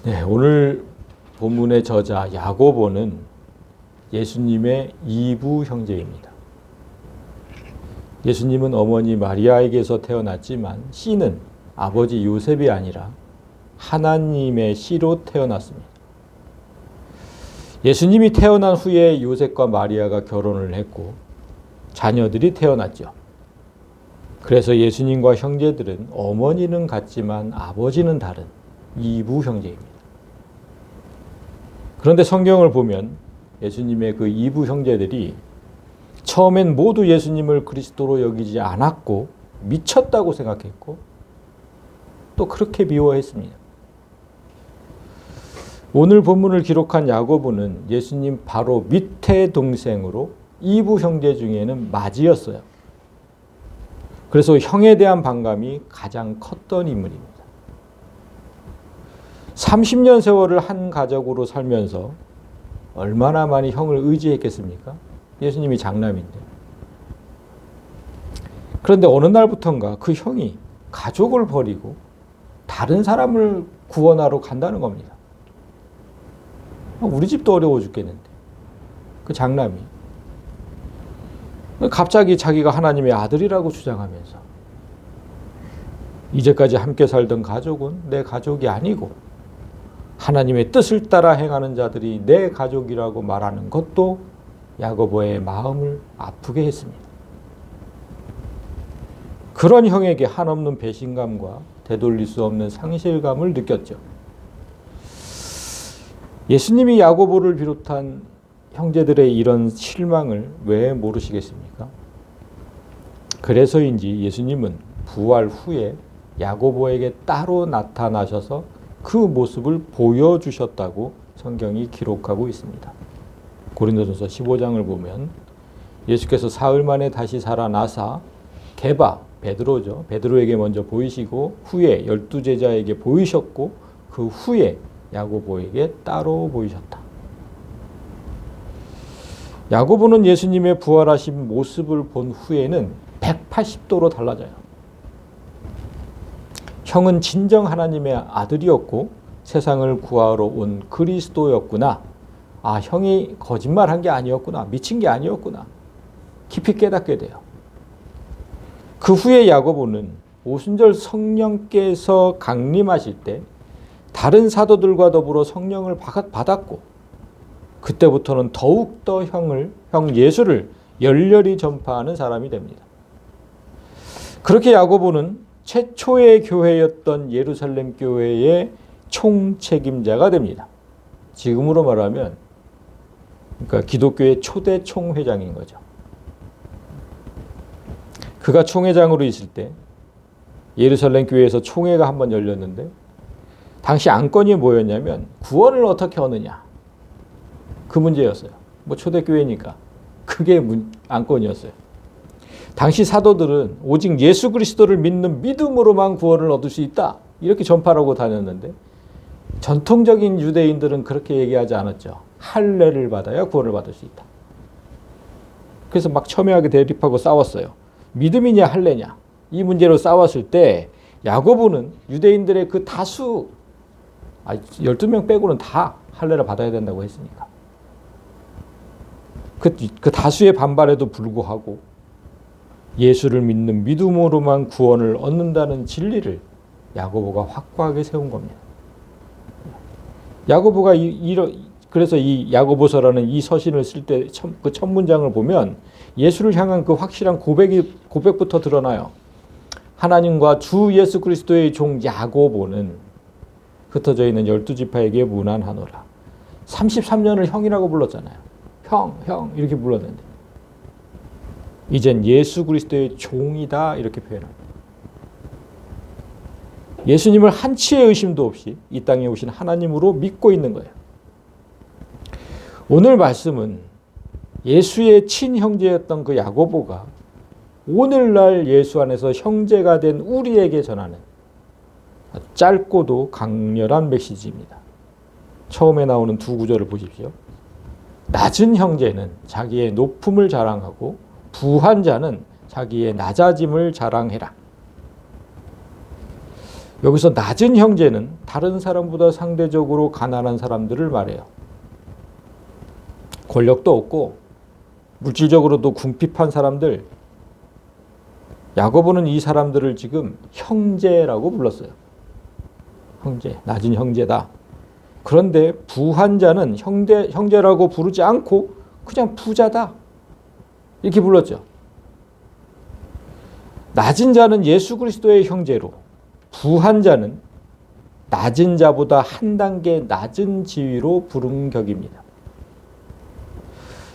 네, 오늘 본문의 저자 야고보는 예수님의 이부 형제입니다. 예수님은 어머니 마리아에게서 태어났지만 씨는 아버지 요셉이 아니라 하나님의 씨로 태어났습니다. 예수님이 태어난 후에 요셉과 마리아가 결혼을 했고 자녀들이 태어났죠. 그래서 예수님과 형제들은 어머니는 같지만 아버지는 다른 이부 형제입니다. 그런데 성경을 보면 예수님의 그 이부 형제들이 처음엔 모두 예수님을 그리스도로 여기지 않았고 미쳤다고 생각했고 또 그렇게 미워했습니다. 오늘 본문을 기록한 야고보는 예수님 바로 밑에 동생으로 이부 형제 중에는 맏이었어요. 그래서 형에 대한 반감이 가장 컸던 인물입니다. 30년 세월을 한 가족으로 살면서 얼마나 많이 형을 의지했겠습니까? 예수님이 장남인데. 그런데 어느 날부턴가 그 형이 가족을 버리고 다른 사람을 구원하러 간다는 겁니다. 우리 집도 어려워 죽겠는데. 그 장남이. 갑자기 자기가 하나님의 아들이라고 주장하면서 이제까지 함께 살던 가족은 내 가족이 아니고 하나님의 뜻을 따라 행하는 자들이 내 가족이라고 말하는 것도 야고보의 마음을 아프게 했습니다. 그런 형에게 한없는 배신감과 되돌릴 수 없는 상실감을 느꼈죠. 예수님이 야고보를 비롯한 형제들의 이런 실망을 왜 모르시겠습니까? 그래서인지 예수님은 부활 후에 야고보에게 따로 나타나셔서 그 모습을 보여주셨다고 성경이 기록하고 있습니다. 고린도전서 15장을 보면 예수께서 사흘 만에 다시 살아나사 베드로죠. 베드로에게 먼저 보이시고 후에 12제자에게 보이셨고 그 후에 야고보에게 따로 보이셨다. 야고보는 예수님의 부활하신 모습을 본 후에는 180도로 달라져요. 형은 진정 하나님의 아들이었고 세상을 구하러 온 그리스도였구나. 아, 형이 거짓말한 게 아니었구나. 미친 게 아니었구나. 깊이 깨닫게 돼요. 그 후에 야고보는 오순절 성령께서 강림하실 때 다른 사도들과 더불어 성령을 받았고 그때부터는 더욱더 형 예수를 열렬히 전파하는 사람이 됩니다. 그렇게 야고보는 최초의 교회였던 예루살렘 교회의 총책임자가 됩니다. 지금으로 말하면 그러니까 기독교의 초대 총회장인 거죠. 그가 총회장으로 있을 때 예루살렘 교회에서 총회가 한번 열렸는데 당시 안건이 뭐였냐면 구원을 어떻게 얻느냐. 그 문제였어요. 뭐 초대교회니까. 그게 안건이었어요. 당시 사도들은 오직 예수 그리스도를 믿는 믿음으로만 구원을 얻을 수 있다. 이렇게 전파하고 다녔는데 전통적인 유대인들은 그렇게 얘기하지 않았죠. 할례를 받아야 구원을 받을 수 있다. 그래서 막 첨예하게 대립하고 싸웠어요. 믿음이냐 할례냐. 이 문제로 싸웠을 때 야고보는 유대인들의 그 다수 12명 빼고는 다 할례를 받아야 된다고 했으니까. 그 다수의 반발에도 불구하고 예수를 믿는 믿음으로만 구원을 얻는다는 진리를 야고보가 확고하게 세운 겁니다. 야고보가 그래서 이 야고보서라는 이 서신을 쓸 때 그 첫 문장을 보면 예수를 향한 그 확실한 고백부터 드러나요. 하나님과 주 예수 그리스도의 종 야고보는 흩어져 있는 12지파에게 문안하노라. 33년을 형이라고 불렀잖아요. 형 이렇게 불렀는데 이젠 예수 그리스도의 종이다 이렇게 표현합니다. 예수님을 한치의 의심도 없이 이 땅에 오신 하나님으로 믿고 있는 거예요. 오늘 말씀은 예수의 친형제였던 그 야고보가 오늘날 예수 안에서 형제가 된 우리에게 전하는 짧고도 강렬한 메시지입니다. 처음에 나오는 두 구절을 보십시오. 낮은 형제는 자기의 높음을 자랑하고 부한 자는 자기의 낮아짐을 자랑해라. 여기서 낮은 형제는 다른 사람보다 상대적으로 가난한 사람들을 말해요. 권력도 없고 물질적으로도 궁핍한 사람들. 야고보는 이 사람들을 지금 형제라고 불렀어요. 형제, 낮은 형제다. 그런데 부한 자는 형제라고 부르지 않고 그냥 부자다. 이렇게 불렀죠. 낮은 자는 예수 그리스도의 형제로, 부한 자는 낮은 자보다 한 단계 낮은 지위로 부른 격입니다.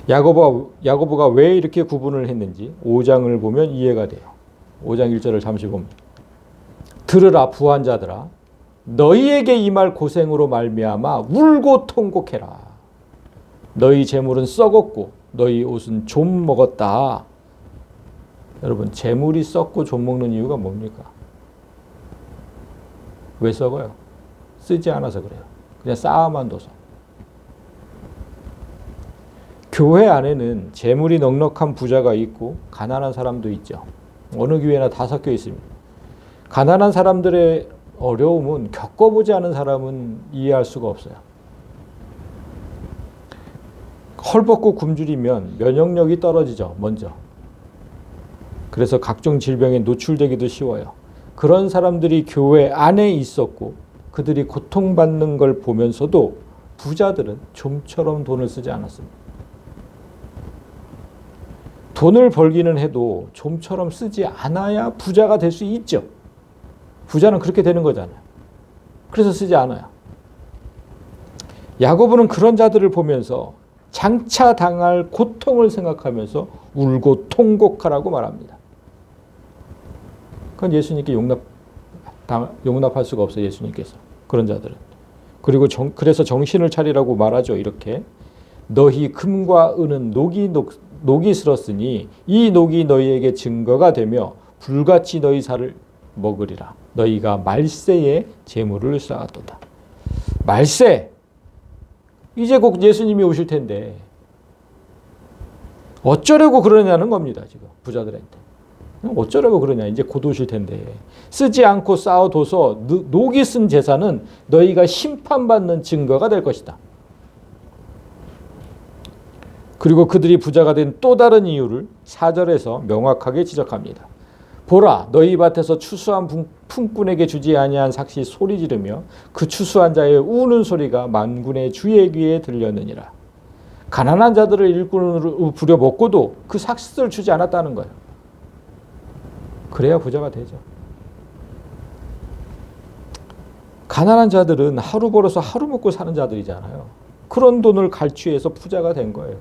야고보가 왜 이렇게 구분을 했는지 5장을 보면 이해가 돼요. 5장 1절을 잠시 봅니다. 들으라 부한 자들아, 너희에게 임할 고생으로 말미암아 울고 통곡해라. 너희 재물은 썩었고 너희 옷은 좀 먹었다. 여러분, 재물이 썩고 좀 먹는 이유가 뭡니까? 왜 썩어요? 쓰지 않아서 그래요. 그냥 쌓아만 둬서. 교회 안에는 재물이 넉넉한 부자가 있고 가난한 사람도 있죠. 어느 교회나 다 섞여 있습니다. 가난한 사람들의 어려움은 겪어보지 않은 사람은 이해할 수가 없어요. 헐벗고 굶주리면 면역력이 떨어지죠, 먼저. 그래서 각종 질병에 노출되기도 쉬워요. 그런 사람들이 교회 안에 있었고 그들이 고통받는 걸 보면서도 부자들은 좀처럼 돈을 쓰지 않았습니다. 돈을 벌기는 해도 좀처럼 쓰지 않아야 부자가 될 수 있죠. 부자는 그렇게 되는 거잖아요. 그래서 쓰지 않아요. 야고보는 그런 자들을 보면서 장차 당할 고통을 생각하면서 울고 통곡하라고 말합니다. 그건 예수님께 용납할 수가 없어요. 예수님께서. 그런 자들은. 그리고 그래서 정신을 차리라고 말하죠. 이렇게. 너희 금과 은은 녹이 슬었으니 이 녹이 너희에게 증거가 되며 불같이 너희 살을 먹으리라. 너희가 말세에 재물을 쌓았도다. 말세! 이제 곧 예수님이 오실 텐데 어쩌려고 그러냐는 겁니다. 지금 부자들한테. 어쩌려고 그러냐. 이제 곧 오실 텐데. 쓰지 않고 쌓아둬서 녹이 쓴 재산은 너희가 심판받는 증거가 될 것이다. 그리고 그들이 부자가 된 또 다른 이유를 4절에서 명확하게 지적합니다. 보라, 너희 밭에서 추수한 품꾼에게 주지 아니한 삭시 소리 지르며 그 추수한 자의 우는 소리가 만군의 주의 귀에 들렸느니라. 가난한 자들을 일꾼으로 부려먹고도 그 삭시를 주지 않았다는 거예요. 그래야 부자가 되죠. 가난한 자들은 하루 벌어서 하루 먹고 사는 자들이잖아요. 그런 돈을 갈취해서 부자가 된 거예요.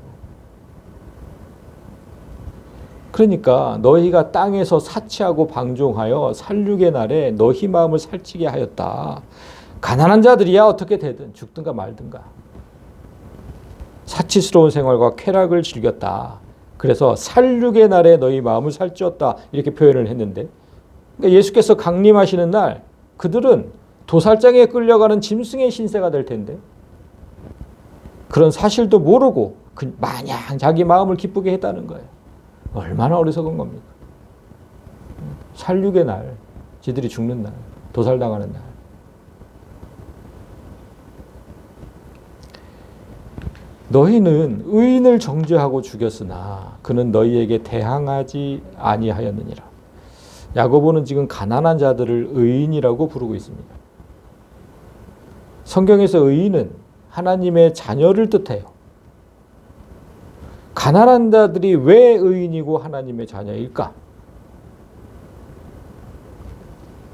그러니까 너희가 땅에서 사치하고 방종하여 살육의 날에 너희 마음을 살찌게 하였다. 가난한 자들이야 어떻게 되든 죽든가 말든가. 사치스러운 생활과 쾌락을 즐겼다. 그래서 살육의 날에 너희 마음을 살찌웠다. 이렇게 표현을 했는데, 그러니까 예수께서 강림하시는 날 그들은 도살장에 끌려가는 짐승의 신세가 될 텐데 그런 사실도 모르고 마냥 자기 마음을 기쁘게 했다는 거예요. 얼마나 어리석은 겁니까? 살육의 날, 지들이 죽는 날, 도살당하는 날. 너희는 의인을 정죄하고 죽였으나 그는 너희에게 대항하지 아니하였느니라. 야고보는 지금 가난한 자들을 의인이라고 부르고 있습니다. 성경에서 의인은 하나님의 자녀를 뜻해요. 가난한 자들이 왜 의인이고 하나님의 자녀일까?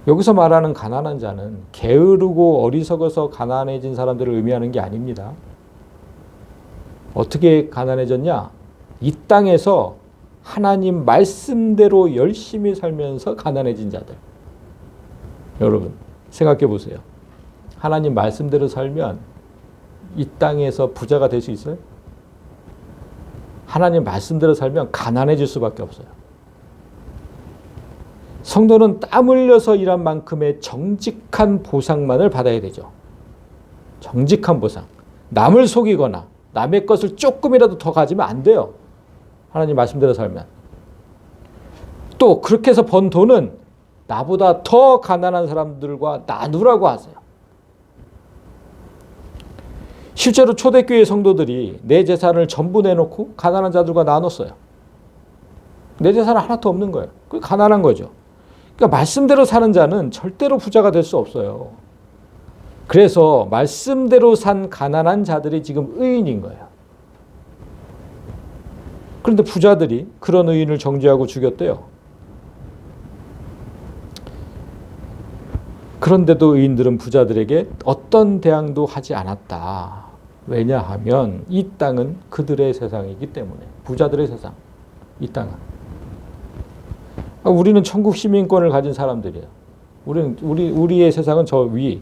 여기서 말하는 가난한 자는 게으르고 어리석어서 가난해진 사람들을 의미하는 게 아닙니다. 어떻게 가난해졌냐? 이 땅에서 하나님 말씀대로 열심히 살면서 가난해진 자들. 여러분 생각해 보세요. 하나님 말씀대로 살면 이 땅에서 부자가 될 수 있어요? 하나님 말씀대로 살면 가난해질 수밖에 없어요. 성도는 땀 흘려서 일한 만큼의 정직한 보상만을 받아야 되죠. 정직한 보상. 남을 속이거나 남의 것을 조금이라도 더 가지면 안 돼요. 하나님 말씀대로 살면. 또 그렇게 해서 번 돈은 나보다 더 가난한 사람들과 나누라고 하세요. 실제로 초대교회 성도들이 내 재산을 전부 내놓고 가난한 자들과 나눴어요. 내 재산은 하나도 없는 거예요. 그게 가난한 거죠. 그러니까 말씀대로 사는 자는 절대로 부자가 될 수 없어요. 그래서 말씀대로 산 가난한 자들이 지금 의인인 거예요. 그런데 부자들이 그런 의인을 정죄하고 죽였대요. 그런데도 의인들은 부자들에게 어떤 대항도 하지 않았다. 왜냐하면 이 땅은 그들의 세상이기 때문에. 부자들의 세상, 이 땅은. 우리는 천국 시민권을 가진 사람들이에요. 우리의 세상은 저 위,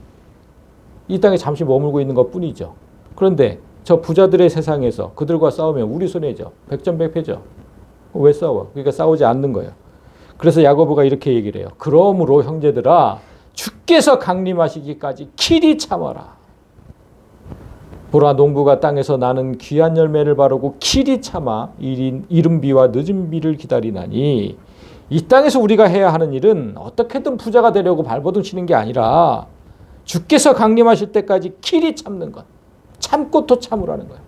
이 땅에 잠시 머물고 있는 것 뿐이죠. 그런데 저 부자들의 세상에서 그들과 싸우면 우리 손해죠. 백전백패죠. 왜 싸워? 그러니까 싸우지 않는 거예요. 그래서 야고보가 이렇게 얘기를 해요. 그러므로 형제들아, 주께서 강림하시기까지 길이 참아라. 보라, 농부가 땅에서 나는 귀한 열매를 바르고 길이 참아 이른 비와 늦은 비를 기다리나니, 이 땅에서 우리가 해야 하는 일은 어떻게든 부자가 되려고 발버둥 치는 게 아니라 주께서 강림하실 때까지 길이 참는 것. 참고 또 참으라는 거예요.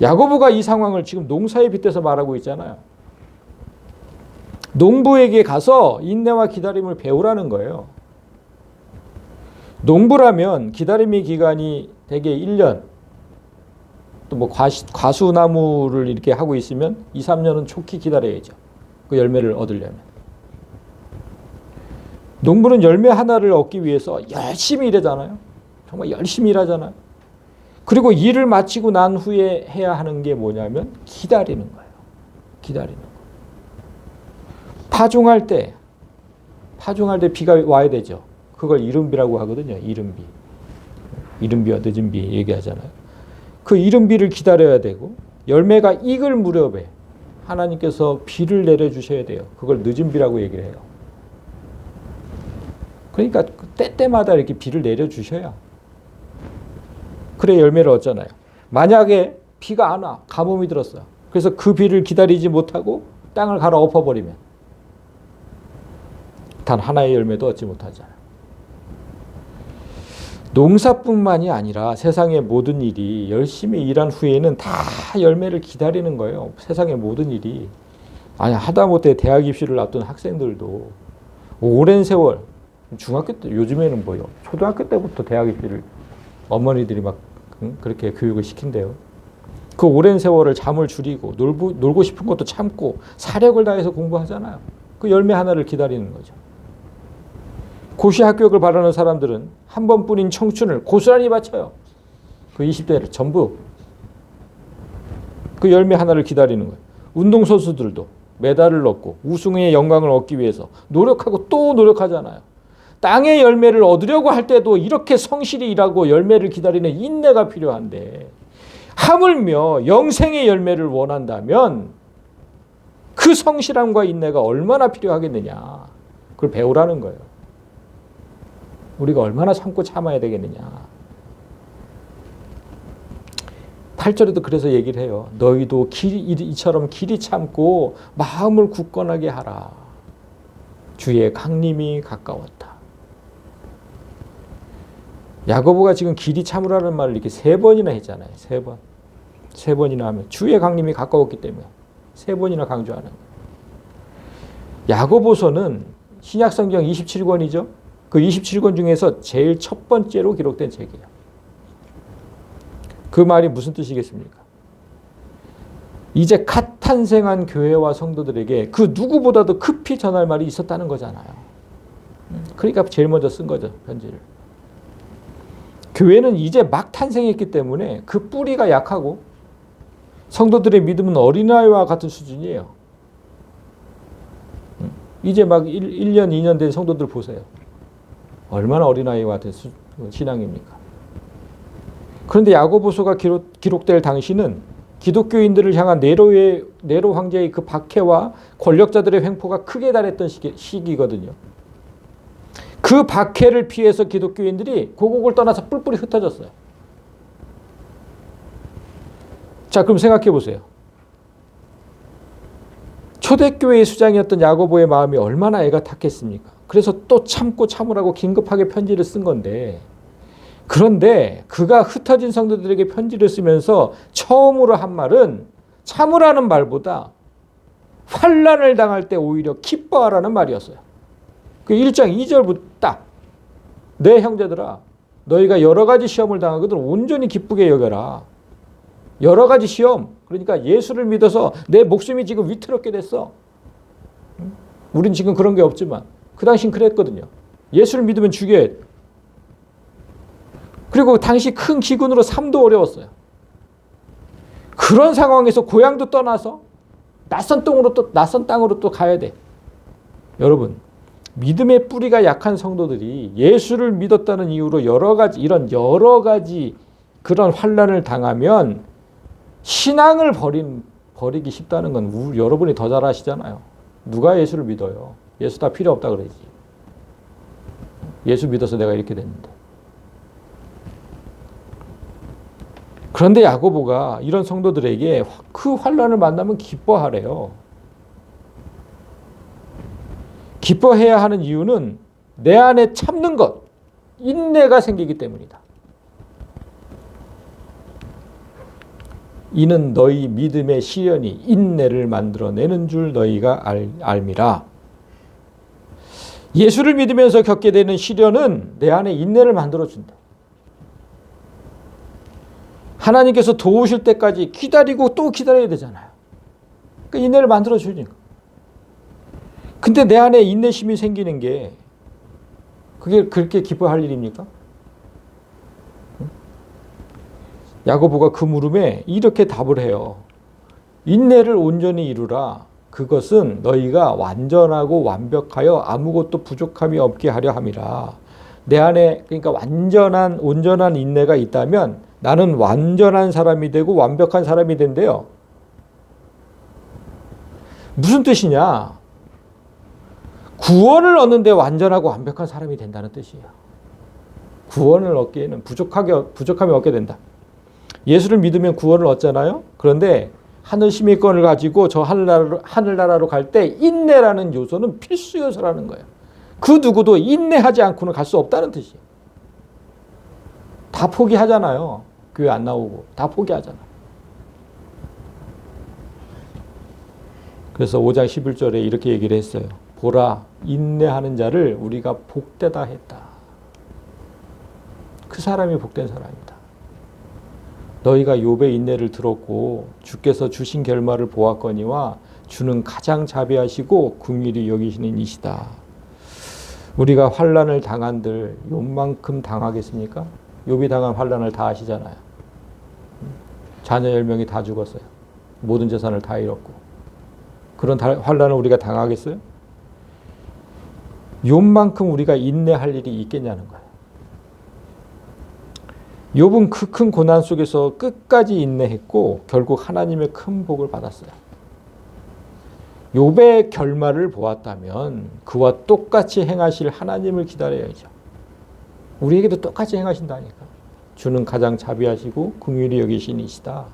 야고보가 이 상황을 지금 농사에 빗대서 말하고 있잖아요. 농부에게 가서 인내와 기다림을 배우라는 거예요. 농부라면 기다림의 기간이 대개 1년, 또 뭐 과수나무를 이렇게 하고 있으면 2, 3년은 좋게 기다려야죠. 그 열매를 얻으려면. 농부는 열매 하나를 얻기 위해서 열심히 일하잖아요. 정말 열심히 일하잖아요. 그리고 일을 마치고 난 후에 해야 하는 게 뭐냐면 기다리는 거예요. 기다리는 거. 파종할 때 비가 와야 되죠. 그걸 이른비라고 하거든요. 이른비. 이른비와 늦은비 얘기하잖아요. 그 이른비를 기다려야 되고, 열매가 익을 무렵에 하나님께서 비를 내려주셔야 돼요. 그걸 늦은비라고 얘기를 해요. 그러니까 때때마다 이렇게 비를 내려주셔야 그래 열매를 얻잖아요. 만약에 비가 안 와, 가뭄이 들었어요. 그래서 그 비를 기다리지 못하고 땅을 갈아엎어버리면 단 하나의 열매도 얻지 못하잖아요. 농사뿐만이 아니라 세상의 모든 일이 열심히 일한 후에는 다 열매를 기다리는 거예요. 세상의 모든 일이. 아니, 하다못해 대학 입시를 앞둔 학생들도 오랜 세월, 중학교 때, 요즘에는 뭐요? 초등학교 때부터 대학 입시를 어머니들이 막 그렇게 교육을 시킨대요. 그 오랜 세월을 잠을 줄이고 놀고 싶은 것도 참고 사력을 다해서 공부하잖아요. 그 열매 하나를 기다리는 거죠. 고시 합격을 바라는 사람들은 한 번뿐인 청춘을 고스란히 바쳐요. 그 20대를 전부 그 열매 하나를 기다리는 거예요. 운동선수들도 메달을 얻고 우승의 영광을 얻기 위해서 노력하고 또 노력하잖아요. 땅의 열매를 얻으려고 할 때도 이렇게 성실히 일하고 열매를 기다리는 인내가 필요한데, 하물며 영생의 열매를 원한다면 그 성실함과 인내가 얼마나 필요하겠느냐. 그걸 배우라는 거예요. 우리가 얼마나 참고 참아야 되겠느냐. 8절에도 그래서 얘기를 해요. 너희도 이처럼 길이 참고 마음을 굳건하게 하라. 주의 강림이 가까웠다. 야고보가 지금 길이 참으라는 말을 이렇게 3번이나 했잖아요. 3번. 3번이나 하면 주의 강림이 가까웠기 때문에 3번이나 강조하는 거예요. 야고보서는 신약성경 27권이죠. 그 27권 중에서 제일 첫 번째로 기록된 책이에요. 그 말이 무슨 뜻이겠습니까? 이제 갓 탄생한 교회와 성도들에게 그 누구보다도 급히 전할 말이 있었다는 거잖아요. 그러니까 제일 먼저 쓴 거죠, 편지를. 교회는 이제 막 탄생했기 때문에 그 뿌리가 약하고 성도들의 믿음은 어린아이와 같은 수준이에요. 이제 막 1년, 2년 된 성도들 보세요. 얼마나 어린아이와 같은 신앙입니까? 그런데 야고보서가 기록될 당시는 기독교인들을 향한 네로 황제의 그 박해와 권력자들의 횡포가 크게 달했던 시기거든요. 그 박해를 피해서 기독교인들이 고국을 떠나서 뿔뿔이 흩어졌어요. 자, 그럼 생각해 보세요. 초대교회의 수장이었던 야고보의 마음이 얼마나 애가 탔겠습니까? 그래서 또 참으라고 긴급하게 편지를 쓴 건데, 그런데 그가 흩어진 성도들에게 편지를 쓰면서 처음으로 한 말은 참으라는 말보다 환난을 당할 때 오히려 기뻐하라는 말이었어요. 그 1장 2절부터 딱, 내 형제들아 너희가 여러 가지 시험을 당하거든 온전히 기쁘게 여겨라. 여러 가지 시험, 그러니까 예수를 믿어서 내 목숨이 지금 위태롭게 됐어. 우린 지금 그런 게 없지만 그 당시엔 그랬거든요. 예수를 믿으면 죽여야 돼. 그리고 당시 큰 기근으로 삶도 어려웠어요. 그런 상황에서 고향도 떠나서 낯선 땅으로 또 가야 돼. 여러분, 믿음의 뿌리가 약한 성도들이 예수를 믿었다는 이유로 여러 가지 그런 환난을 당하면 신앙을 버리기 쉽다는 건 여러분이 더 잘 아시잖아요. 누가 예수를 믿어요? 예수 다 필요 없다 그러지. 예수 믿어서 내가 이렇게 됐는데. 그런데 야고보가 이런 성도들에게 그 환난을 만나면 기뻐하래요. 기뻐해야 하는 이유는 내 안에 참는 것, 인내가 생기기 때문이다. 이는 너희 믿음의 시련이 인내를 만들어내는 줄 너희가 알미라. 예수를 믿으면서 겪게 되는 시련은 내 안에 인내를 만들어준다. 하나님께서 도우실 때까지 기다리고 또 기다려야 되잖아요. 그러니까 인내를 만들어주니까. 근데 내 안에 인내심이 생기는 게 그게 그렇게 기뻐할 일입니까? 야고보가 그 물음에 이렇게 답을 해요. 인내를 온전히 이루라. 그것은 너희가 완전하고 완벽하여 아무것도 부족함이 없게 하려 함이라. 내 안에 그러니까 온전한 인내가 있다면 나는 완전한 사람이 되고 완벽한 사람이 된대요. 무슨 뜻이냐? 구원을 얻는데 완전하고 완벽한 사람이 된다는 뜻이에요. 구원을 얻기에는 부족함이 없게 된다. 예수를 믿으면 구원을 얻잖아요. 그런데 하늘 시민권을 가지고 저 하늘나라로 갈 때 인내라는 요소는 필수 요소라는 거예요. 그 누구도 인내하지 않고는 갈 수 없다는 뜻이에요. 다 포기하잖아요. 교회 안 나오고 다 포기하잖아. 그래서 5장 11절에 이렇게 얘기를 했어요. 보라, 인내하는 자를 우리가 복되다 했다. 그 사람이 복된 사람이다. 너희가 욥의 인내를 들었고 주께서 주신 결말을 보았거니와 주는 가장 자비하시고 긍휼히 여기시는 이시다. 우리가 환난을 당한들 욥만큼 당하겠습니까? 욥이 당한 환난을 다 아시잖아요. 자녀 10명이 다 죽었어요. 모든 재산을 다 잃었고. 그런 환난을 우리가 당하겠어요? 욥만큼 우리가 인내할 일이 있겠냐는 거예요. 욥은 그 큰 고난 속에서 끝까지 인내했고 결국 하나님의 큰 복을 받았어요. 욥의 결말을 보았다면 그와 똑같이 행하실 하나님을 기다려야죠. 우리에게도 똑같이 행하신다니까. 주는 가장 자비하시고 긍휼히 여기신 이시다.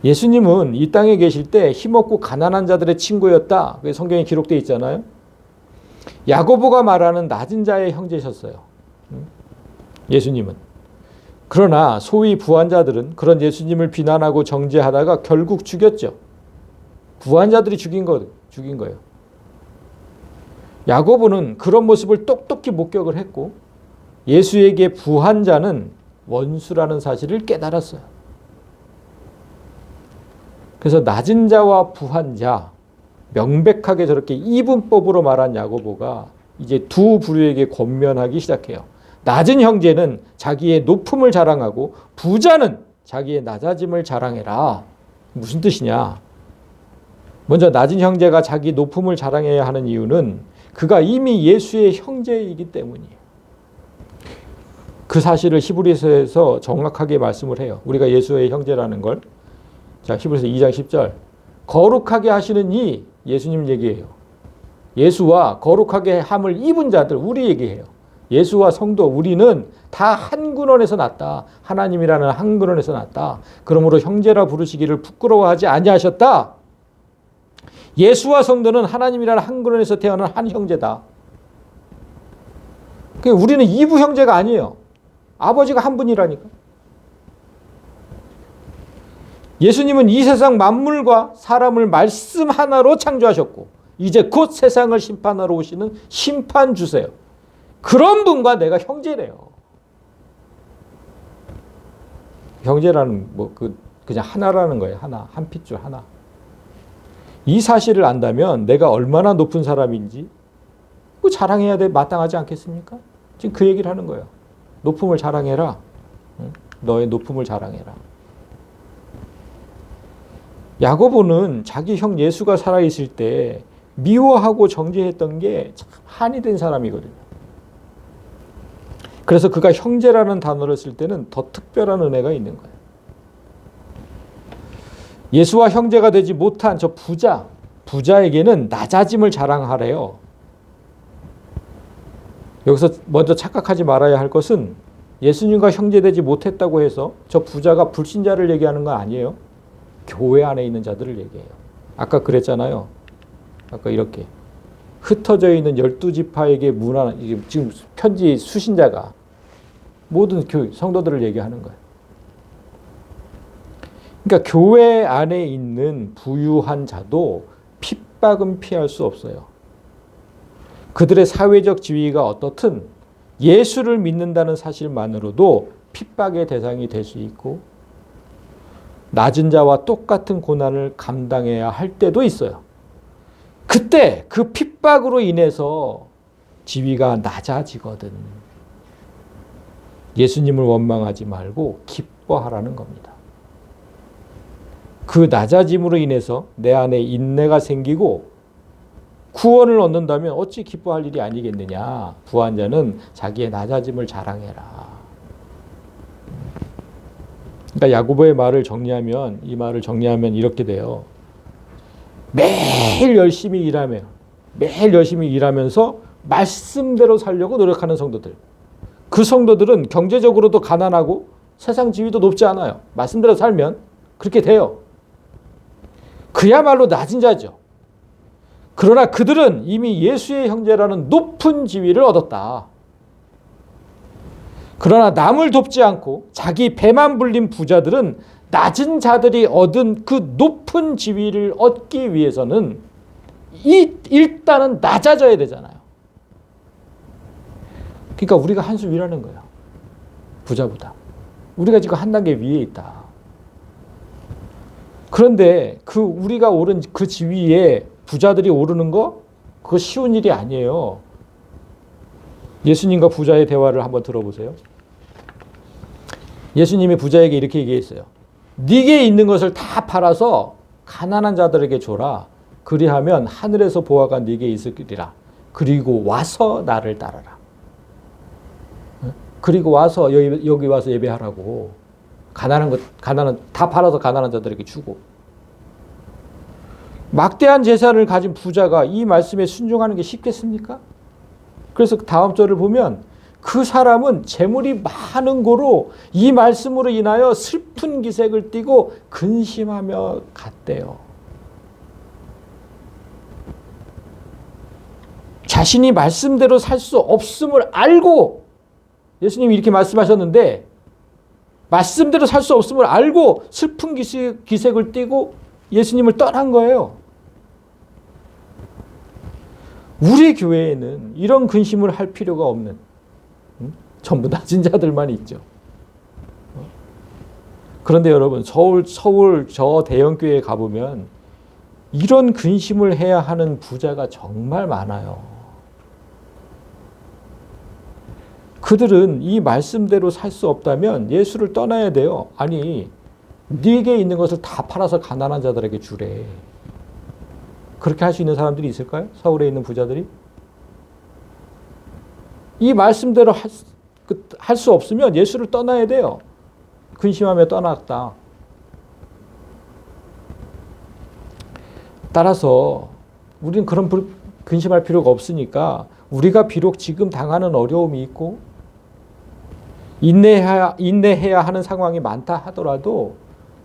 예수님은 이 땅에 계실 때 힘없고 가난한 자들의 친구였다. 그게 성경에 기록되어 있잖아요. 야고보가 말하는 낮은 자의 형제셨어요. 예수님은. 그러나 소위 부한자들은 그런 예수님을 비난하고 정죄하다가 결국 죽였죠. 부한자들이 죽인 거예요. 야고보는 그런 모습을 똑똑히 목격을 했고 예수에게 부한자는 원수라는 사실을 깨달았어요. 그래서 낮은 자와 부한자 명백하게 저렇게 이분법으로 말한 야고보가 이제 두 부류에게 권면하기 시작해요. 낮은 형제는 자기의 높음을 자랑하고 부자는 자기의 낮아짐을 자랑해라. 무슨 뜻이냐? 먼저 낮은 형제가 자기 높음을 자랑해야 하는 이유는 그가 이미 예수의 형제이기 때문이에요. 그 사실을 히브리서에서 정확하게 말씀을 해요. 우리가 예수의 형제라는 걸. 자, 히브리서 2장 10절. 거룩하게 하시는 이 예수님 얘기해요. 예수와 거룩하게 함을 입은 자들 우리 얘기해요. 예수와 성도 우리는 다 한 근원에서 났다. 하나님이라는 한 근원에서 났다. 그러므로 형제라 부르시기를 부끄러워하지 아니하셨다. 예수와 성도는 하나님이라는 한 근원에서 태어난 한 형제다. 우리는 이부 형제가 아니에요. 아버지가 한 분이라니까. 예수님은 이 세상 만물과 사람을 말씀 하나로 창조하셨고 이제 곧 세상을 심판하러 오시는 심판주세요. 그런 분과 내가 형제래요. 형제라는 그냥 하나라는 거예요. 하나, 한 핏줄 하나. 이 사실을 안다면 내가 얼마나 높은 사람인지 자랑해야 돼 마땅하지 않겠습니까? 지금 그 얘기를 하는 거예요. 높음을 자랑해라. 너의 높음을 자랑해라. 야고보는 자기 형 예수가 살아있을 때 미워하고 정죄했던 게 참 한이 된 사람이거든요. 그래서 그가 형제라는 단어를 쓸 때는 더 특별한 은혜가 있는 거예요. 예수와 형제가 되지 못한 저 부자에게는 낮아짐을 자랑하래요. 여기서 먼저 착각하지 말아야 할 것은 예수님과 형제되지 못했다고 해서 저 부자가 불신자를 얘기하는 건 아니에요. 교회 안에 있는 자들을 얘기해요. 아까 그랬잖아요. 아까 이렇게 흩어져 있는 12지파에게 지금 편지 수신자가 모든 성도들을 얘기하는 거예요. 그러니까 교회 안에 있는 부유한 자도 핍박은 피할 수 없어요. 그들의 사회적 지위가 어떻든 예수를 믿는다는 사실만으로도 핍박의 대상이 될 수 있고 낮은 자와 똑같은 고난을 감당해야 할 때도 있어요. 그때 그 핍박으로 인해서 지위가 낮아지거든. 예수님을 원망하지 말고 기뻐하라는 겁니다. 그 낮아짐으로 인해서 내 안에 인내가 생기고 구원을 얻는다면 어찌 기뻐할 일이 아니겠느냐. 부한 자는 자기의 낮아짐을 자랑해라. 그러니까 야고보의 말을 정리하면 이렇게 돼요. 매일 열심히 일하면서 말씀대로 살려고 노력하는 성도들. 그 성도들은 경제적으로도 가난하고 세상 지위도 높지 않아요. 말씀대로 살면 그렇게 돼요. 그야말로 낮은 자죠. 그러나 그들은 이미 예수의 형제라는 높은 지위를 얻었다. 그러나 남을 돕지 않고 자기 배만 불린 부자들은 낮은 자들이 얻은 그 높은 지위를 얻기 위해서는 일단은 낮아져야 되잖아요. 그러니까 우리가 한 수 위라는 거예요. 부자보다. 우리가 지금 한 단계 위에 있다. 그런데 우리가 오른 그 지위에 부자들이 오르는 거 그거 쉬운 일이 아니에요. 예수님과 부자의 대화를 한번 들어보세요. 예수님이 부자에게 이렇게 얘기했어요. 네게 있는 것을 다 팔아서 가난한 자들에게 줘라. 그리하면 하늘에서 보아가 네게 있으리라. 그리고 와서 나를 따르라. 그리고 와서 여기 와서 예배하라고. 가난한 다 팔아서 가난한 자들에게 주고. 막대한 재산을 가진 부자가 이 말씀에 순종하는 게 쉽겠습니까? 그래서 다음 절을 보면 그 사람은 재물이 많은 고로 이 말씀으로 인하여 슬픈 기색을 띠고 근심하며 갔대요. 자신이 말씀대로 살 수 없음을 알고 예수님이 이렇게 말씀하셨는데 말씀대로 살 수 없음을 알고 슬픈 기색을 띠고 예수님을 떠난 거예요. 우리 교회에는 이런 근심을 할 필요가 없는 전부 낮은 자들만 있죠. 그런데 여러분 서울 저 대형교회에 가보면 이런 근심을 해야 하는 부자가 정말 많아요. 그들은 이 말씀대로 살 수 없다면 예수를 떠나야 돼요. 아니 네게 있는 것을 다 팔아서 가난한 자들에게 주래. 그렇게 할 수 있는 사람들이 있을까요? 서울에 있는 부자들이? 이 말씀대로 할 수 없으면 예수를 떠나야 돼요. 근심하며 떠났다. 따라서 우리는 그런 근심할 필요가 없으니까 우리가 비록 지금 당하는 어려움이 있고 인내해야 하는 상황이 많다 하더라도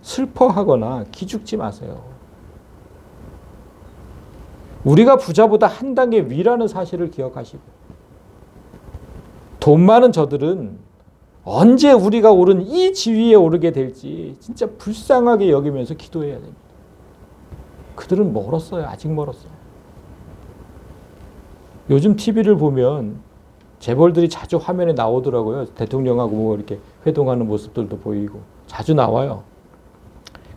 슬퍼하거나 기죽지 마세요. 우리가 부자보다 한 단계 위라는 사실을 기억하시고, 돈 많은 저들은 언제 우리가 오른 이 지위에 오르게 될지 진짜 불쌍하게 여기면서 기도해야 됩니다. 그들은 멀었어요. 아직 멀었어요. 요즘 TV를 보면 재벌들이 자주 화면에 나오더라고요. 대통령하고 뭐 이렇게 회동하는 모습들도 보이고 자주 나와요.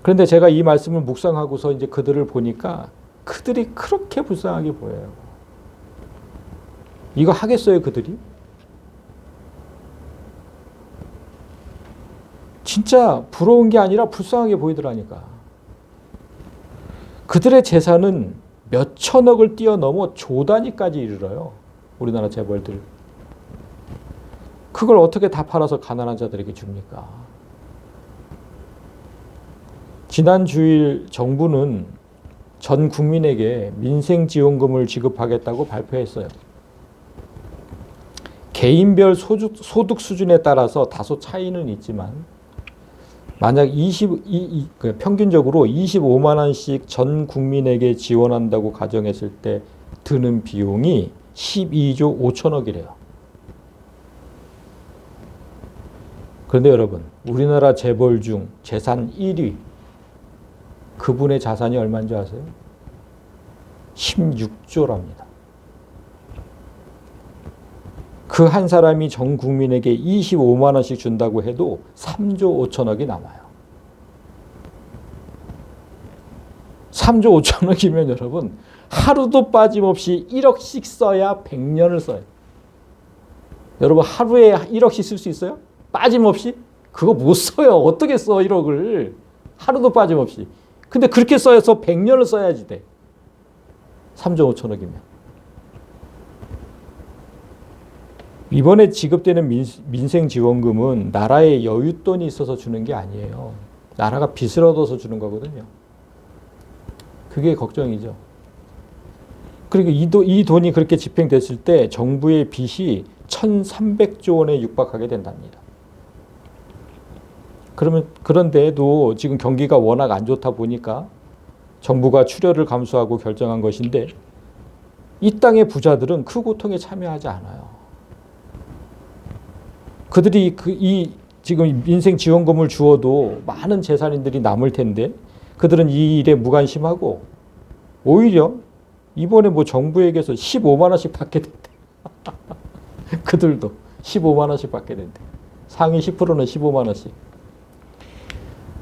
그런데 제가 이 말씀을 묵상하고서 이제 그들을 보니까 그들이 그렇게 불쌍하게 보여요. 이거 하겠어요, 그들이? 진짜 부러운 게 아니라 불쌍하게 보이더라니까. 그들의 재산은 몇 천억을 뛰어넘어 조 단위까지 이르러요. 우리나라 재벌들. 그걸 어떻게 다 팔아서 가난한 자들에게 줍니까? 지난 주일 정부는 전 국민에게 민생지원금을 지급하겠다고 발표했어요. 개인별 소득 수준에 따라서 다소 차이는 있지만 만약 평균적으로 25만 원씩 전 국민에게 지원한다고 가정했을 때 드는 비용이 12조 5천억이래요. 그런데 여러분, 우리나라 재벌 중 재산 1위, 그분의 자산이 얼마인 줄 아세요? 16조랍니다. 그 한 사람이 전 국민에게 25만 원씩 준다고 해도 3조 5천억이 남아요. 3조 5천억이면 여러분 하루도 빠짐없이 1억씩 써야 100년을 써요. 여러분 하루에 1억씩 쓸 수 있어요? 빠짐없이? 그거 못 써요. 어떻게 써 1억을. 하루도 빠짐없이. 근데 그렇게 써서 100년을 써야지 돼. 3조 5천억이면. 이번에 지급되는 민생지원금은 나라에 여윳돈이 있어서 주는 게 아니에요. 나라가 빚을 얻어서 주는 거거든요. 그게 걱정이죠. 그리고 이 돈이 그렇게 집행됐을 때 정부의 빚이 1,300조 원에 육박하게 된답니다. 그런데도 지금 경기가 워낙 안 좋다 보니까 정부가 출혈을 감수하고 결정한 것인데 이 땅의 부자들은 그 고통에 참여하지 않아요. 그들이 지금 민생지원금을 주어도 많은 재산인들이 남을 텐데 그들은 이 일에 무관심하고 오히려 이번에 뭐 정부에게서 15만 원씩 받게 된대. 그들도 15만 원씩 받게 된대. 상위 10%는 15만 원씩.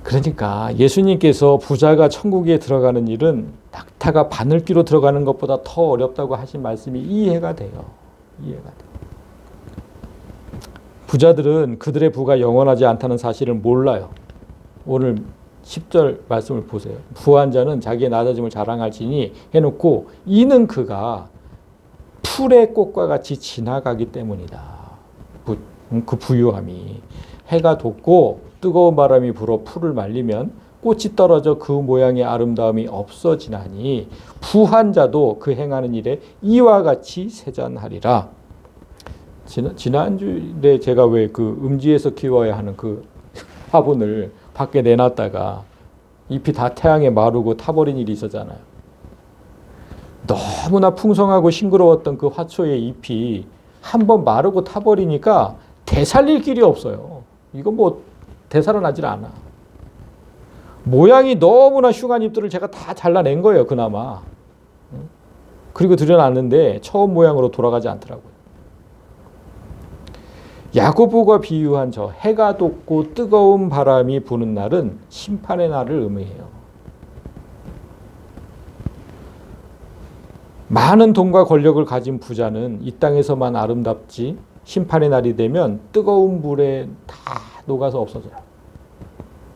그러니까 예수님께서 부자가 천국에 들어가는 일은 낙타가 바늘귀로 들어가는 것보다 더 어렵다고 하신 말씀이 이해가 돼요. 이해가 돼요. 부자들은 그들의 부가 영원하지 않다는 사실을 몰라요. 오늘 10절 말씀을 보세요. 부한 자는 자기의 낮아짐을 자랑할지니 해놓고 이는 그가 풀의 꽃과 같이 지나가기 때문이다. 그 부유함이 해가 돋고 뜨거운 바람이 불어 풀을 말리면 꽃이 떨어져 그 모양의 아름다움이 없어지나니 부한 자도 그 행하는 일에 이와 같이 세잔하리라. 지난주에 제가 왜 그 음지에서 키워야 하는 그 화분을 밖에 내놨다가 잎이 다 태양에 마르고 타버린 일이 있었잖아요. 너무나 풍성하고 싱그러웠던 그 화초의 잎이 한번 마르고 타버리니까 되살릴 길이 없어요. 이건 뭐 되살아나질 않아. 모양이 너무나 흉한 잎들을 제가 다 잘라낸 거예요, 그나마. 그리고 들여놨는데 처음 모양으로 돌아가지 않더라고요. 야고보가 비유한 저 해가 돋고 뜨거운 바람이 부는 날은 심판의 날을 의미해요. 많은 돈과 권력을 가진 부자는 이 땅에서만 아름답지 심판의 날이 되면 뜨거운 불에 다 녹아서 없어져요.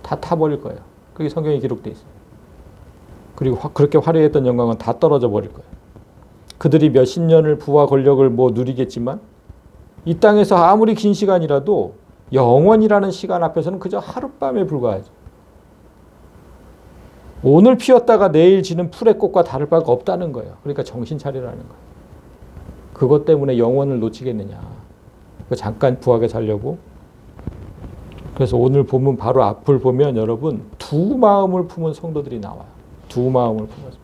다 타버릴 거예요. 그게 성경에 기록되어 있어요. 그리고 그렇게 화려했던 영광은 다 떨어져 버릴 거예요. 그들이 몇십 년을 부와 권력을 누리겠지만 이 땅에서 아무리 긴 시간이라도 영원이라는 시간 앞에서는 그저 하룻밤에 불과하죠. 오늘 피었다가 내일 지는 풀의 꽃과 다를 바가 없다는 거예요. 그러니까 정신 차리라는 거예요. 그것 때문에 영원을 놓치겠느냐. 잠깐 부하게 살려고. 그래서 오늘 본문 바로 앞을 보면 여러분 두 마음을 품은 성도들이 나와요. 두 마음을 품어서.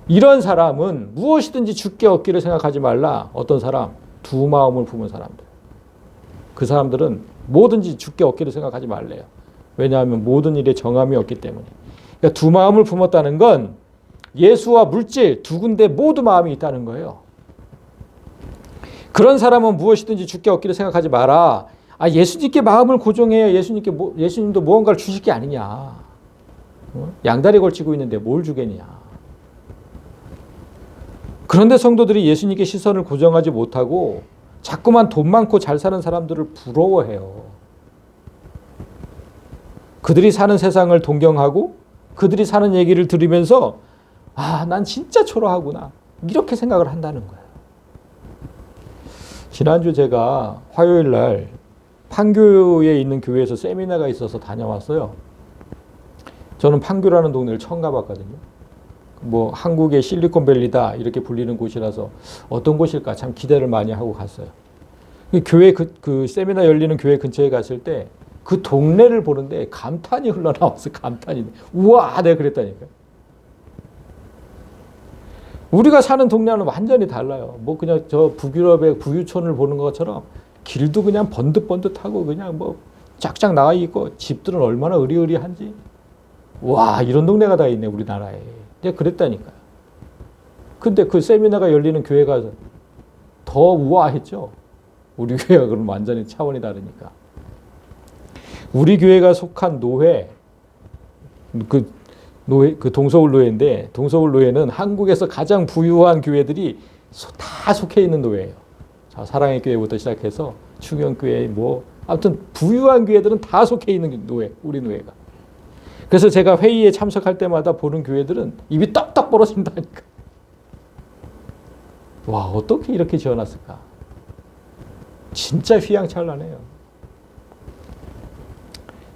이런 사람은 무엇이든지 죽게 얻기를 생각하지 말라. 어떤 사람? 두 마음을 품은 사람들. 그 사람들은 뭐든지 죽게 얻기를 생각하지 말래요. 왜냐하면 모든 일에 정함이 없기 때문에. 그러니까 두 마음을 품었다는 건 예수와 물질 두 군데 모두 마음이 있다는 거예요. 그런 사람은 무엇이든지 죽게 얻기를 생각하지 마라. 예수님께 마음을 고정해야 예수님도 무언가를 주실 게 아니냐. 양다리 걸치고 있는데 뭘 주겠냐. 그런데 성도들이 예수님께 시선을 고정하지 못하고 자꾸만 돈 많고 잘 사는 사람들을 부러워해요. 그들이 사는 세상을 동경하고 그들이 사는 얘기를 들으면서 난 진짜 초라하구나. 이렇게 생각을 한다는 거예요. 지난주 제가 화요일 날 판교에 있는 교회에서 세미나가 있어서 다녀왔어요. 저는 판교라는 동네를 처음 가봤거든요. 한국의 실리콘밸리다 이렇게 불리는 곳이라서 어떤 곳일까 참 기대를 많이 하고 갔어요. 교회 그 세미나 열리는 교회 근처에 갔을 때 그 동네를 보는데 감탄이 흘러나와서 감탄이. 우와, 내가 그랬다니까요. 우리가 사는 동네는 완전히 달라요. 그냥 저 북유럽의 부유촌을 보는 것처럼 길도 그냥 번듯번듯하고 그냥 쫙쫙 나와 있고 집들은 얼마나 으리으리한지. 와, 이런 동네가 다 있네, 우리나라에. 내가 그랬다니까요. 근데 그 세미나가 열리는 교회가 더 우아했죠. 우리 교회가 그럼 완전히 차원이 다르니까. 우리 교회가 속한 노회, 그 동서울 노회인데, 동서울 노회는 한국에서 가장 부유한 교회들이 다 속해 있는 노회예요. 사랑의 교회부터 시작해서 충영교회 아무튼 부유한 교회들은 다 속해 있는 노회, 우리 노회가. 그래서 제가 회의에 참석할 때마다 보는 교회들은 입이 떡떡 벌어진다니까. 와, 어떻게 이렇게 지어놨을까? 진짜 휘황찬란해요.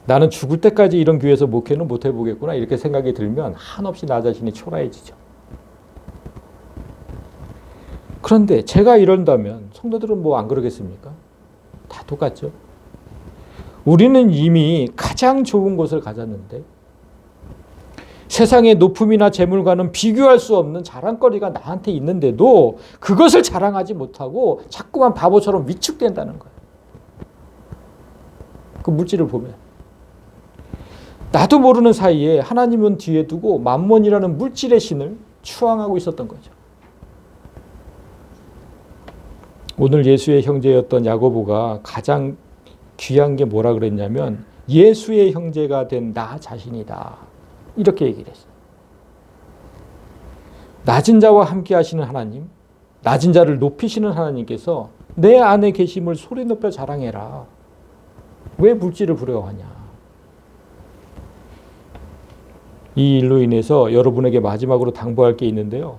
나는 죽을 때까지 이런 교회에서 목회는 못 해보겠구나 이렇게 생각이 들면 한없이 나 자신이 초라해지죠. 그런데 제가 이런다면 성도들은 안 그러겠습니까? 다 똑같죠. 우리는 이미 가장 좋은 곳을 가졌는데 세상의 높음이나 재물과는 비교할 수 없는 자랑거리가 나한테 있는데도 그것을 자랑하지 못하고 자꾸만 바보처럼 위축된다는 거예요. 그 물질을 보면. 나도 모르는 사이에 하나님은 뒤에 두고 만몬이라는 물질의 신을 추앙하고 있었던 거죠. 오늘 예수의 형제였던 야고보가 가장 귀한 게 뭐라 그랬냐면 예수의 형제가 된 나 자신이다. 이렇게 얘기를 했어요. 낮은 자와 함께 하시는 하나님, 낮은 자를 높이시는 하나님께서 내 안에 계심을 소리 높여 자랑해라. 왜 물질을 부러워하냐. 이 일로 인해서 여러분에게 마지막으로 당부할 게 있는데요.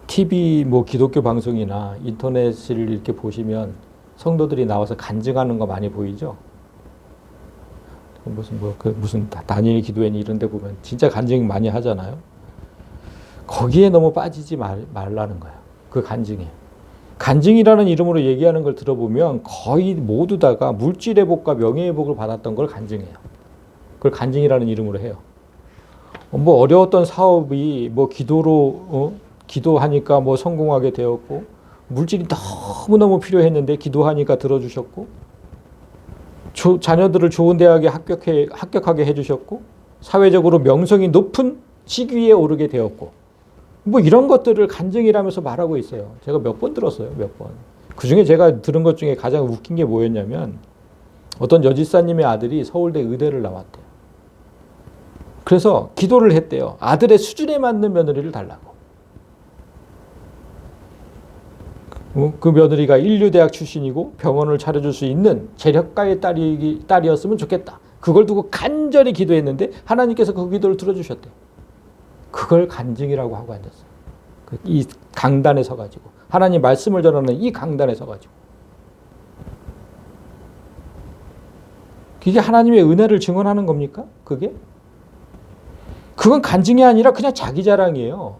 TV 기독교 방송이나 인터넷을 이렇게 보시면 성도들이 나와서 간증하는 거 많이 보이죠? 무슨 다니엘 기도회니 이런 데 보면 진짜 간증 많이 하잖아요. 거기에 너무 빠지지 말라는 거예요. 그 간증에. 간증이라는 이름으로 얘기하는 걸 들어보면 거의 모두 다가 물질의 복과 명예의 복을 받았던 걸 간증해요. 그걸 간증이라는 이름으로 해요. 어려웠던 사업이 기도로 기도하니까 성공하게 되었고 물질이 너무너무 필요했는데 기도하니까 들어주셨고 자녀들을 좋은 대학에 합격하게 해주셨고 사회적으로 명성이 높은 직위에 오르게 되었고 이런 것들을 간증이라면서 말하고 있어요. 제가 몇 번 들었어요. 몇 번. 그중에 제가 들은 것 중에 가장 웃긴 게 뭐였냐면 어떤 여지사님의 아들이 서울대 의대를 나왔대요. 그래서 기도를 했대요. 아들의 수준에 맞는 며느리를 달라고. 그 며느리가 인류대학 출신이고 병원을 차려줄 수 있는 재력가의 딸이었으면 좋겠다. 그걸 두고 간절히 기도했는데 하나님께서 그 기도를 들어주셨대요. 그걸 간증이라고 하고 앉았어요. 이 강단에 서가지고 하나님 말씀을 전하는 이 강단에 서가지고 그게 하나님의 은혜를 증언하는 겁니까? 그건 간증이 아니라 그냥 자기 자랑이에요.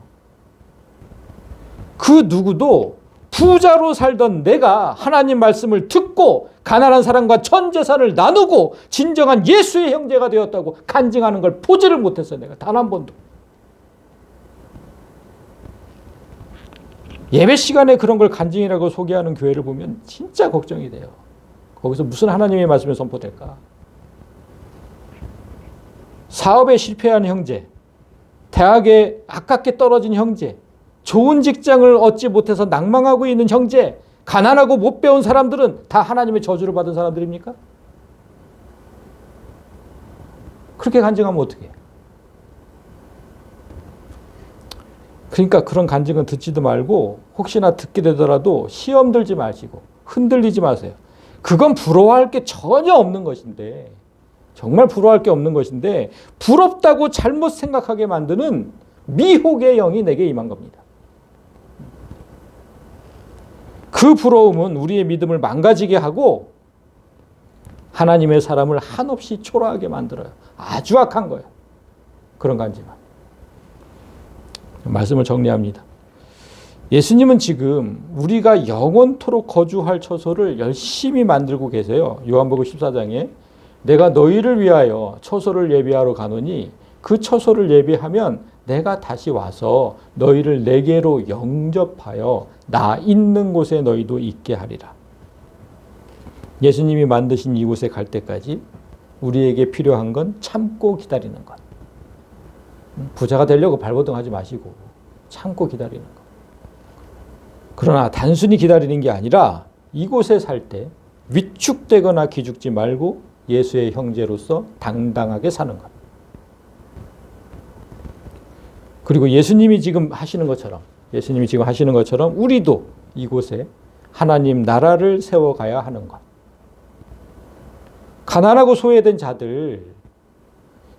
그 누구도 부자로 살던 내가 하나님 말씀을 듣고 가난한 사람과 전 재산을 나누고 진정한 예수의 형제가 되었다고 간증하는 걸 보지를 못했어요. 내가 단 한 번도. 예배 시간에 그런 걸 간증이라고 소개하는 교회를 보면 진짜 걱정이 돼요. 거기서 무슨 하나님의 말씀이 선포될까? 사업에 실패한 형제, 대학에 아깝게 떨어진 형제, 좋은 직장을 얻지 못해서 낭망하고 있는 형제, 가난하고 못 배운 사람들은 다 하나님의 저주를 받은 사람들입니까? 그렇게 간증하면 어떻게 해요? 그러니까 그런 간증은 듣지도 말고 혹시나 듣게 되더라도 시험 들지 마시고 흔들리지 마세요. 그건 부러워할 게 전혀 없는 것인데, 정말 부러워할 게 없는 것인데 부럽다고 잘못 생각하게 만드는 미혹의 영이 내게 임한 겁니다. 그 부러움은 우리의 믿음을 망가지게 하고 하나님의 사람을 한없이 초라하게 만들어요. 아주 악한 거예요. 그런 간증은. 말씀을 정리합니다. 예수님은 지금 우리가 영원토록 거주할 처소를 열심히 만들고 계세요. 요한복음 14장에 내가 너희를 위하여 처소를 예비하러 가노니 그 처소를 예비하면 내가 다시 와서 너희를 내게로 영접하여 나 있는 곳에 너희도 있게 하리라. 예수님이 만드신 이곳에 갈 때까지 우리에게 필요한 건 참고 기다리는 것. 부자가 되려고 발버둥하지 마시고 참고 기다리는 것. 그러나 단순히 기다리는 게 아니라 이곳에 살 때 위축되거나 기죽지 말고 예수의 형제로서 당당하게 사는 것. 그리고 예수님이 지금 하시는 것처럼 우리도 이곳에 하나님 나라를 세워가야 하는 것. 가난하고 소외된 자들,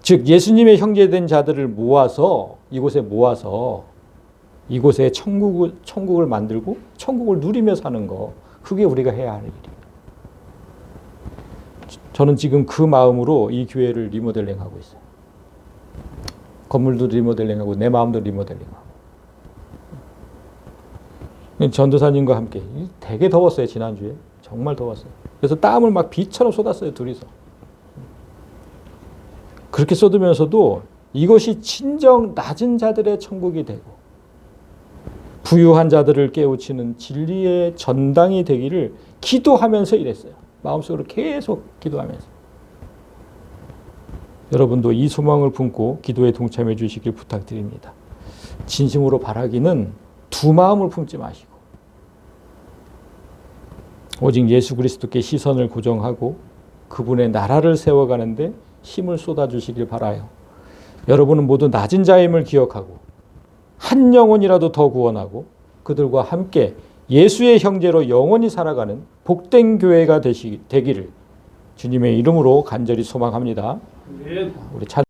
즉 예수님의 형제된 자들을 모아서 이곳에 천국을 만들고 천국을 누리며 사는 거, 그게 우리가 해야 할 일이에요. 저는 지금 그 마음으로 이 교회를 리모델링하고 있어요. 건물도 리모델링하고 내 마음도 리모델링하고. 전도사님과 함께 되게 더웠어요. 지난주에 정말 더웠어요. 그래서 땀을 막 비처럼 쏟았어요. 둘이서. 그렇게 쏟으면서도 이것이 진정 낮은 자들의 천국이 되고 부유한 자들을 깨우치는 진리의 전당이 되기를 기도하면서 일했어요. 마음속으로 계속 기도하면서. 여러분도 이 소망을 품고 기도에 동참해 주시길 부탁드립니다. 진심으로 바라기는 두 마음을 품지 마시고 오직 예수 그리스도께 시선을 고정하고 그분의 나라를 세워가는데 힘을 쏟아주시길 바라요. 여러분은 모두 낮은 자임을 기억하고 한 영혼이라도 더 구원하고 그들과 함께 예수의 형제로 영원히 살아가는 복된 교회가 되기를 주님의 이름으로 간절히 소망합니다. 우리 찬